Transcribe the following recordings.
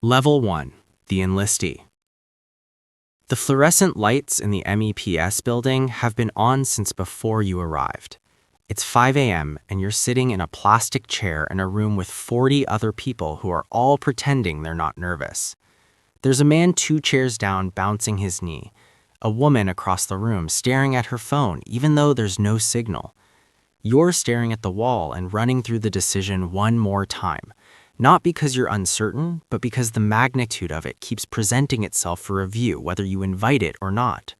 Level 1. The enlistee. The fluorescent lights in the MEPS building have been on since before you arrived. It's 5 a.m. and you're sitting in a plastic chair in a room with 40 other people who are all pretending they're not nervous. There's a man 2 chairs down bouncing his knee, a woman across the room staring at her phone even though there's no signal. You're staring at the wall and running through the decision one more time. Not because you're uncertain, but because the magnitude of it keeps presenting itself for review whether you invite it or not.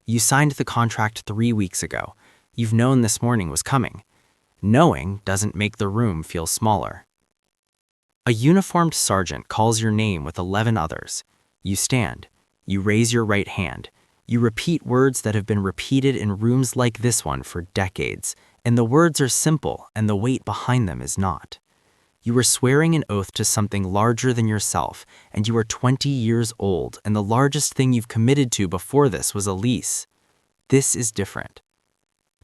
You signed the contract 3 weeks ago. You've known this morning was coming. Knowing doesn't make the room feel smaller. A uniformed sergeant calls your name with 11 others. You stand. You raise your right hand. You repeat words that have been repeated in rooms like this one for decades, and the words are simple and the weight behind them is not. You were swearing an oath to something larger than yourself, and you are 20 years old, and the largest thing you've committed to before this was a lease. This is different.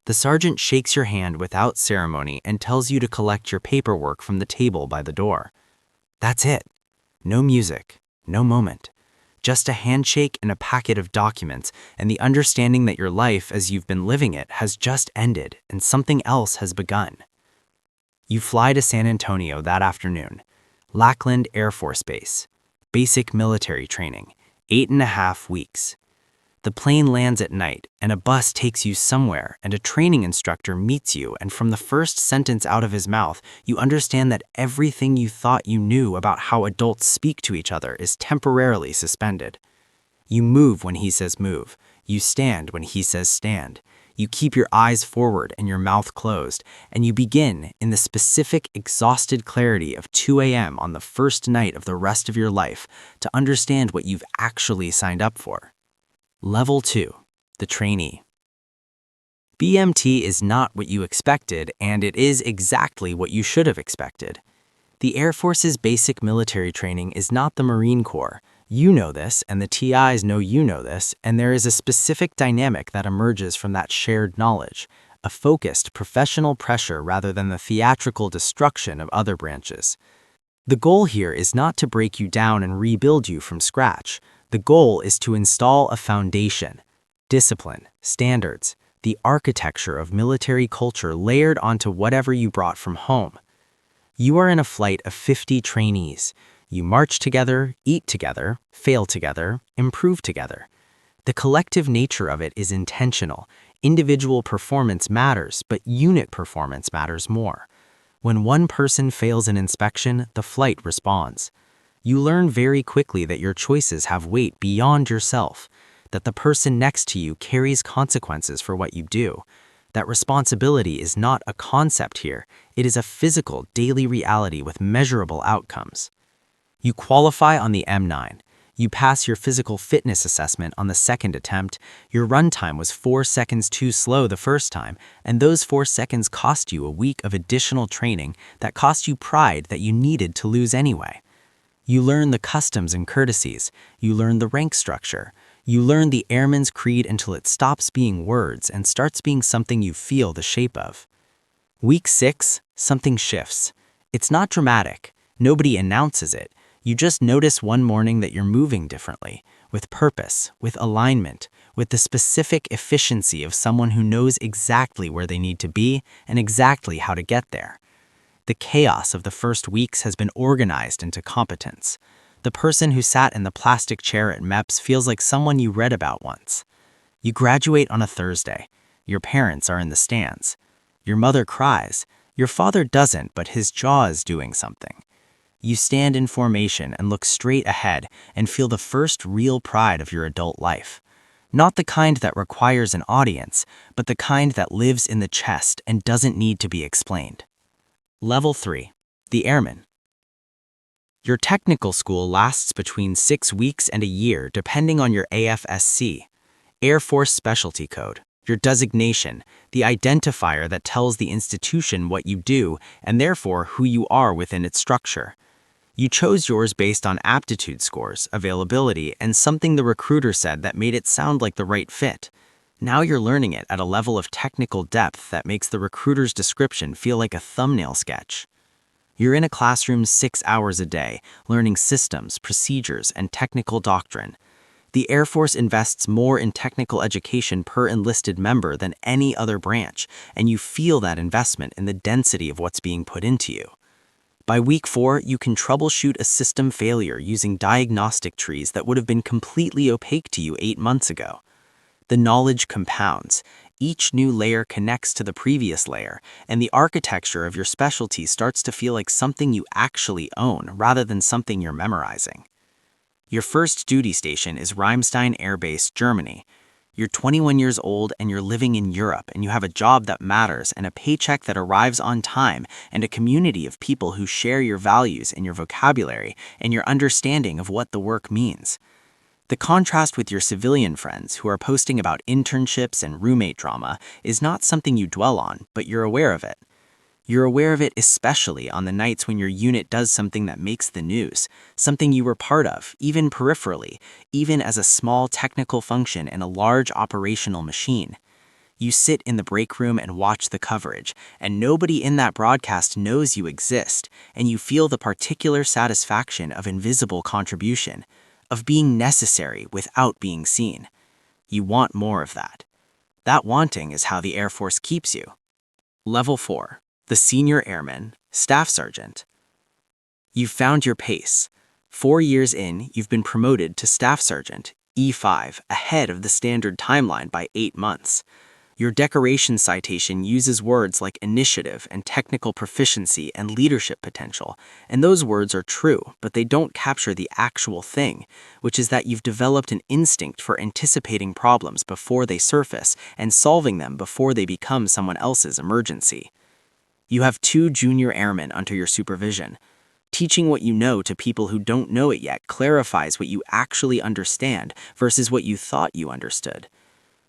The sergeant shakes your hand without ceremony and tells you to collect your paperwork from the table by the door. That's it. No music, no moment. Just a handshake and a packet of documents, and the understanding that your life as you've been living it has just ended and something else has begun. You fly to San Antonio that afternoon. Lackland Air Force Base. Basic military training. 8.5 weeks. The plane lands at night, and a bus takes you somewhere, and a training instructor meets you, and from the first sentence out of his mouth, you understand that everything you thought you knew about how adults speak to each other is temporarily suspended. You move when he says move. You stand when he says stand. You keep your eyes forward and your mouth closed, and you begin, in the specific, exhausted clarity of 2 a.m. on the first night of the rest of your life, to understand what you've actually signed up for. Level 2. The trainee. BMT is not what you expected, and it is exactly what you should have expected. The Air Force's basic military training is not the Marine Corps. You know this, and the TIs know you know this, and there is a specific dynamic that emerges from that shared knowledge, a focused professional pressure rather than the theatrical destruction of other branches. The goal here is not to break you down and rebuild you from scratch. The goal is to install a foundation, discipline, standards, the architecture of military culture layered onto whatever you brought from home. You are in a flight of 50 trainees. You march together, eat together, fail together, improve together. The collective nature of it is intentional. Individual performance matters, but unit performance matters more. When one person fails an inspection, the flight responds. You learn very quickly that your choices have weight beyond yourself, that the person next to you carries consequences for what you do. That responsibility is not a concept here, it is a physical, daily reality with measurable outcomes. You qualify on the M9. You pass your physical fitness assessment on the second attempt. Your run time was 4 seconds too slow the first time, and those 4 seconds cost you a week of additional training that cost you pride that you needed to lose anyway. You learn the customs and courtesies. You learn the rank structure. You learn the airman's creed until it stops being words and starts being something you feel the shape of. Week 6, something shifts. It's not dramatic. Nobody announces it. You just notice one morning that you're moving differently, with purpose, with alignment, with the specific efficiency of someone who knows exactly where they need to be and exactly how to get there. The chaos of the first weeks has been organized into competence. The person who sat in the plastic chair at MEPS feels like someone you read about once. You graduate on a Thursday. Your parents are in the stands. Your mother cries. Your father doesn't, but his jaw is doing something. You stand in formation and look straight ahead and feel the first real pride of your adult life. Not the kind that requires an audience, but the kind that lives in the chest and doesn't need to be explained. Level 3. The airman. Your technical school lasts between 6 weeks and a year depending on your AFSC, Air Force Specialty Code, your designation, the identifier that tells the institution what you do and therefore who you are within its structure. You chose yours based on aptitude scores, availability, and something the recruiter said that made it sound like the right fit. Now you're learning it at a level of technical depth that makes the recruiter's description feel like a thumbnail sketch. You're in a classroom 6 hours a day, learning systems, procedures, and technical doctrine. The Air Force invests more in technical education per enlisted member than any other branch, and you feel that investment in the density of what's being put into you. By week 4, you can troubleshoot a system failure using diagnostic trees that would have been completely opaque to you 8 months ago. The knowledge compounds. Each new layer connects to the previous layer, and the architecture of your specialty starts to feel like something you actually own rather than something you're memorizing. Your first duty station is Reimstein Air Base, Germany. You're 21 years old and you're living in Europe, and you have a job that matters and a paycheck that arrives on time and a community of people who share your values and your vocabulary and your understanding of what the work means. The contrast with your civilian friends who are posting about internships and roommate drama is not something you dwell on, but you're aware of it. You're aware of it especially on the nights when your unit does something that makes the news, something you were part of, even peripherally, even as a small technical function in a large operational machine. You sit in the break room and watch the coverage, and nobody in that broadcast knows you exist, and you feel the particular satisfaction of invisible contribution, of being necessary without being seen. You want more of that. That wanting is how the Air Force keeps you. Level 4. The Senior Airman, Staff Sergeant. You've found your pace. 4 years in, you've been promoted to Staff Sergeant, E5, ahead of the standard timeline by 8 months. Your decoration citation uses words like initiative and technical proficiency and leadership potential, and those words are true, but they don't capture the actual thing, which is that you've developed an instinct for anticipating problems before they surface and solving them before they become someone else's emergency. You have 2 junior airmen under your supervision. Teaching what you know to people who don't know it yet clarifies what you actually understand versus what you thought you understood.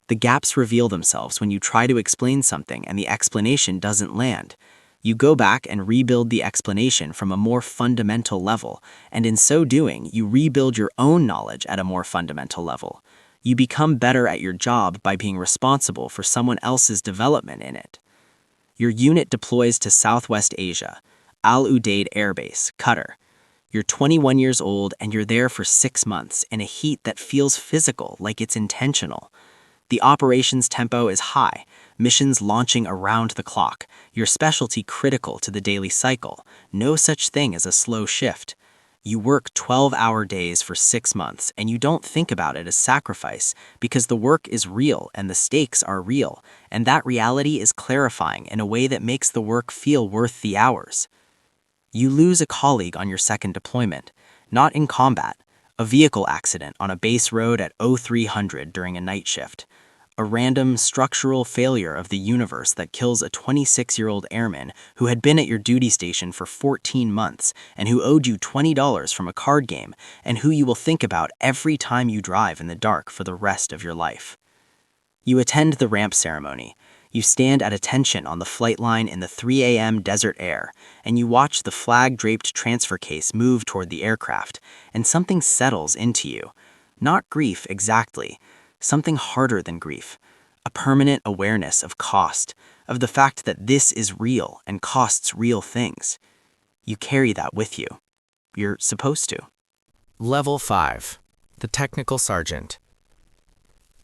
The gaps reveal themselves when you try to explain something and the explanation doesn't land. You go back and rebuild the explanation from a more fundamental level, and in so doing, you rebuild your own knowledge at a more fundamental level. You become better at your job by being responsible for someone else's development in it. Your unit deploys to Southwest Asia, Al Udeid Air Base, Qatar. You're 21 years old and you're there for 6 months in a heat that feels physical, like it's intentional. The operations tempo is high, missions launching around the clock, your specialty critical to the daily cycle, no such thing as a slow shift. You work 12-hour days for 6 months, and you don't think about it as sacrifice because the work is real and the stakes are real, and that reality is clarifying in a way that makes the work feel worth the hours. You lose a colleague on your second deployment, not in combat, a vehicle accident on a base road at 0300 during a night shift. A random structural failure of the universe that kills a 26-year-old airman who had been at your duty station for 14 months and who owed you $20 from a card game and who you will think about every time you drive in the dark for the rest of your life. You attend the ramp ceremony. You stand at attention on the flight line in the 3 a.m. desert air, and you watch the flag-draped transfer case move toward the aircraft, and something settles into you. Not grief exactly, something harder than grief, a permanent awareness of cost, of the fact that this is real and costs real things. You carry that with you. You're supposed to. Level 5. The Technical Sergeant.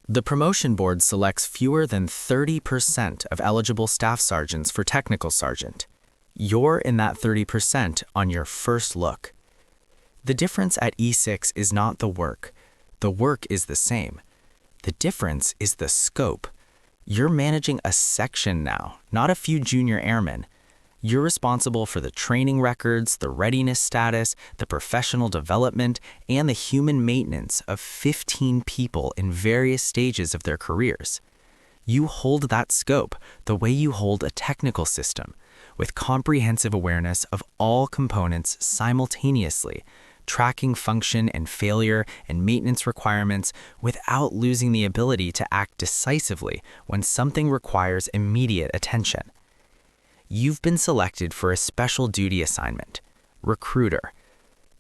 The promotion board selects fewer than 30% of eligible staff sergeants for technical sergeant. You're in that 30% on your first look. The difference at E6 is not the work. The work is the same. The difference is the scope. You're managing a section now, not a few junior airmen. You're responsible for the training records, the readiness status, the professional development, and the human maintenance of 15 people in various stages of their careers. You hold that scope the way you hold a technical system, with comprehensive awareness of all components simultaneously, tracking function and failure and maintenance requirements without losing the ability to act decisively when something requires immediate attention. You've been selected for a special duty assignment, recruiter.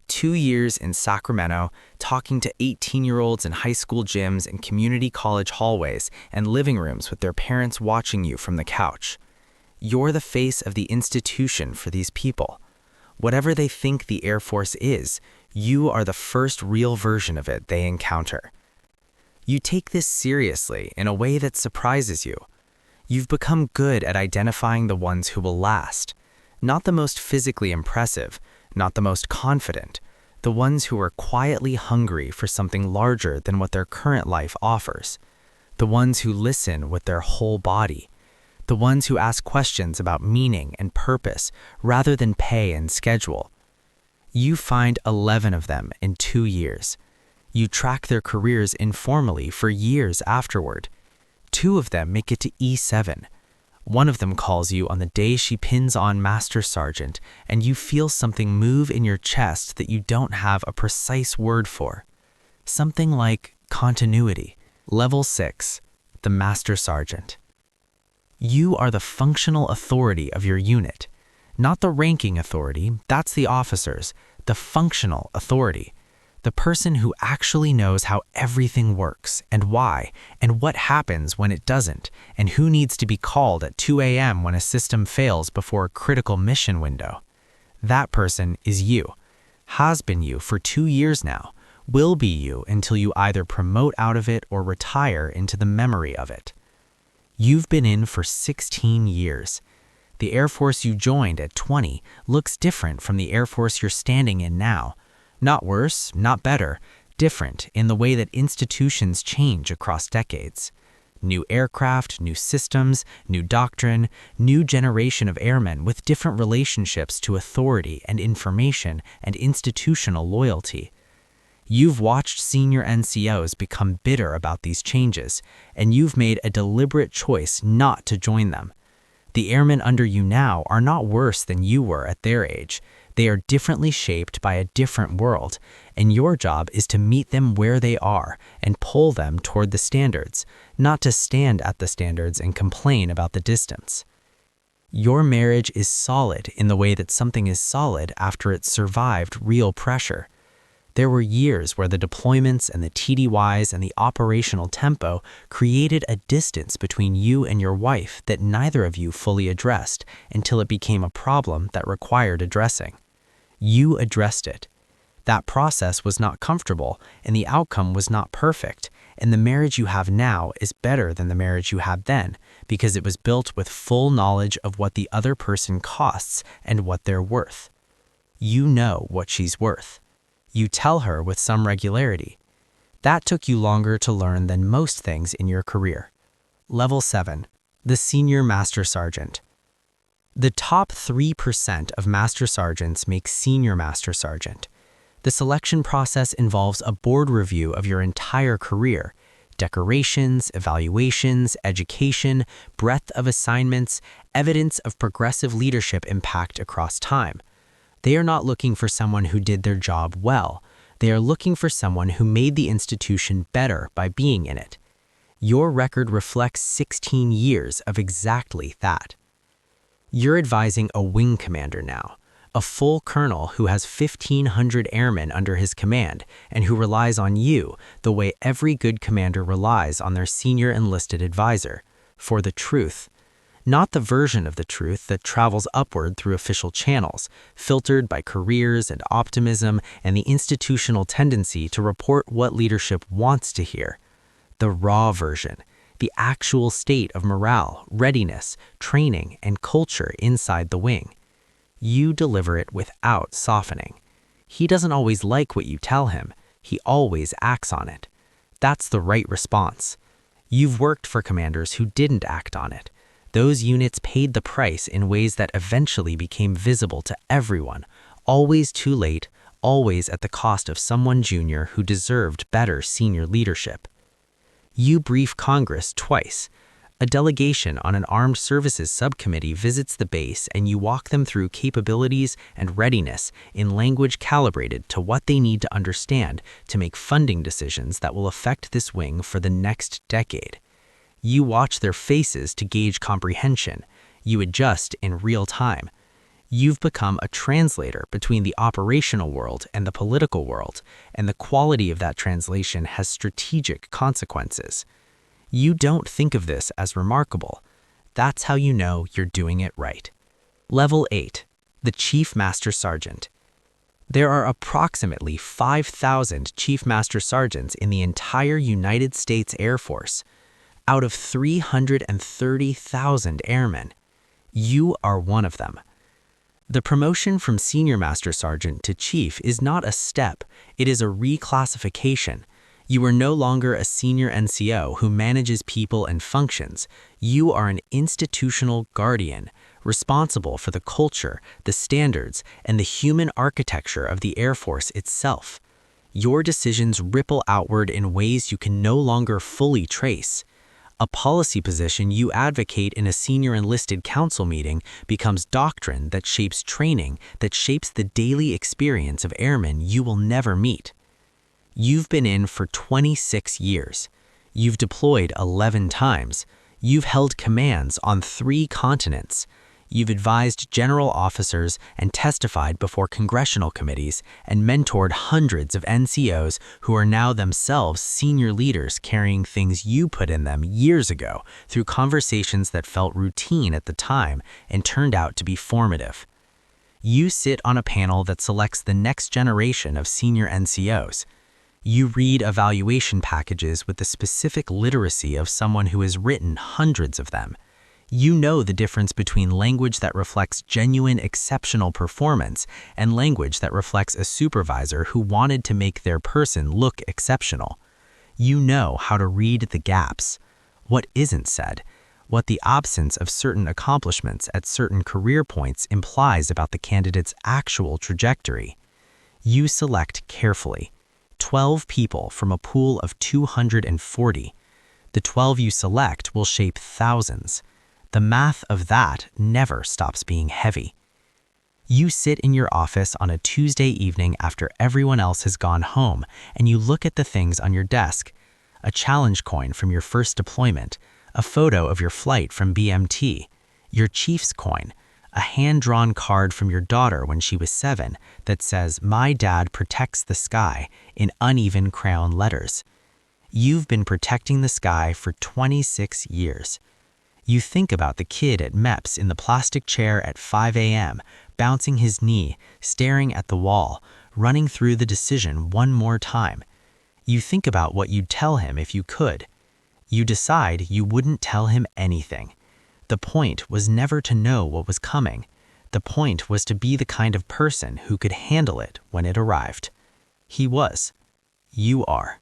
2 years in Sacramento, talking to 18-year-olds in high school gyms and community college hallways and living rooms with their parents watching you from the couch. You're the face of the institution for these people. Whatever they think the Air Force is, you are the first real version of it they encounter. You take this seriously in a way that surprises you. You've become good at identifying the ones who will last. Not the most physically impressive, not the most confident, the ones who are quietly hungry for something larger than what their current life offers. The ones who listen with their whole body. The ones who ask questions about meaning and purpose rather than pay and schedule. You find 11 of them in 2 years. You track their careers informally for years afterward. 2 of them make it to E7. One of them calls you on the day she pins on Master Sergeant, and you feel something move in your chest that you don't have a precise word for. Something like continuity. Level 6, the Master Sergeant. You are the functional authority of your unit. Not the ranking authority, that's the officers. The functional authority. The person who actually knows how everything works, and why, and what happens when it doesn't, and who needs to be called at 2 a.m. when a system fails before a critical mission window. That person is you. Has been you for 2 years now. Will be you until you either promote out of it or retire into the memory of it. You've been in for 16 years. The Air Force you joined at 20 looks different from the Air Force you're standing in now. Not worse, not better, different in the way that institutions change across decades. New aircraft, new systems, new doctrine, new generation of airmen with different relationships to authority and information and institutional loyalty. You've watched senior NCOs become bitter about these changes, and you've made a deliberate choice not to join them. The airmen under you now are not worse than you were at their age. They are differently shaped by a different world, and your job is to meet them where they are and pull them toward the standards, not to stand at the standards and complain about the distance. Your marriage is solid in the way that something is solid after it's survived real pressure. There were years where the deployments and the TDYs and the operational tempo created a distance between you and your wife that neither of you fully addressed until it became a problem that required addressing. You addressed it. That process was not comfortable, and the outcome was not perfect, and the marriage you have now is better than the marriage you had then because it was built with full knowledge of what the other person costs and what they're worth. You know what she's worth. You tell her with some regularity. That took you longer to learn than most things in your career. Level 7, the Senior Master Sergeant. The top 3% of Master Sergeants make Senior Master Sergeant. The selection process involves a board review of your entire career, decorations, evaluations, education, breadth of assignments, evidence of progressive leadership impact across time. They are not looking for someone who did their job well. They are looking for someone who made the institution better by being in it. Your record reflects 16 years of exactly that. You're advising a wing commander now, a full colonel who has 1,500 airmen under his command and who relies on you the way every good commander relies on their senior enlisted advisor, for the truth. Not the version of the truth that travels upward through official channels, filtered by careers and optimism and the institutional tendency to report what leadership wants to hear. The raw version, the actual state of morale, readiness, training, and culture inside the wing. You deliver it without softening. He doesn't always like what you tell him. He always acts on it. That's the right response. You've worked for commanders who didn't act on it. Those units paid the price in ways that eventually became visible to everyone, always too late, always at the cost of someone junior who deserved better senior leadership. You brief Congress twice. A delegation on an armed services subcommittee visits the base and you walk them through capabilities and readiness in language calibrated to what they need to understand to make funding decisions that will affect this wing for the next decade. You watch their faces to gauge comprehension. You adjust in real time. You've become a translator between the operational world and the political world, and the quality of that translation has strategic consequences. You don't think of this as remarkable. That's how you know you're doing it right. Level 8, The Chief Master Sergeant. There are approximately 5,000 Chief Master Sergeants in the entire United States Air Force, out of 330,000 airmen. You are one of them. The promotion from Senior Master Sergeant to Chief is not a step, it is a reclassification. You are no longer a senior NCO who manages people and functions. You are an institutional guardian, responsible for the culture, the standards, and the human architecture of the Air Force itself. Your decisions ripple outward in ways you can no longer fully trace. A policy position you advocate in a senior enlisted council meeting becomes doctrine that shapes training, that shapes the daily experience of airmen you will never meet. You've been in for 26 years. You've deployed 11 times. You've held commands on 3 continents. You've advised general officers and testified before congressional committees and mentored hundreds of NCOs who are now themselves senior leaders carrying things you put in them years ago through conversations that felt routine at the time and turned out to be formative. You sit on a panel that selects the next generation of senior NCOs. You read evaluation packages with the specific literacy of someone who has written hundreds of them. You know the difference between language that reflects genuine exceptional performance and language that reflects a supervisor who wanted to make their person look exceptional. You know how to read the gaps, what isn't said, what the absence of certain accomplishments at certain career points implies about the candidate's actual trajectory. You select carefully. 12 people from a pool of 240. The 12 you select will shape thousands. The math of that never stops being heavy. You sit in your office on a Tuesday evening after everyone else has gone home, and you look at the things on your desk. A challenge coin from your first deployment, a photo of your flight from BMT, your chief's coin, a hand-drawn card from your daughter when she was 7 that says, "My dad protects the sky," in uneven crayon letters. You've been protecting the sky for 26 years. You think about the kid at MEPS in the plastic chair at 5 a.m., bouncing his knee, staring at the wall, running through the decision one more time. You think about what you'd tell him if you could. You decide you wouldn't tell him anything. The point was never to know what was coming. The point was to be the kind of person who could handle it when it arrived. He was. You are.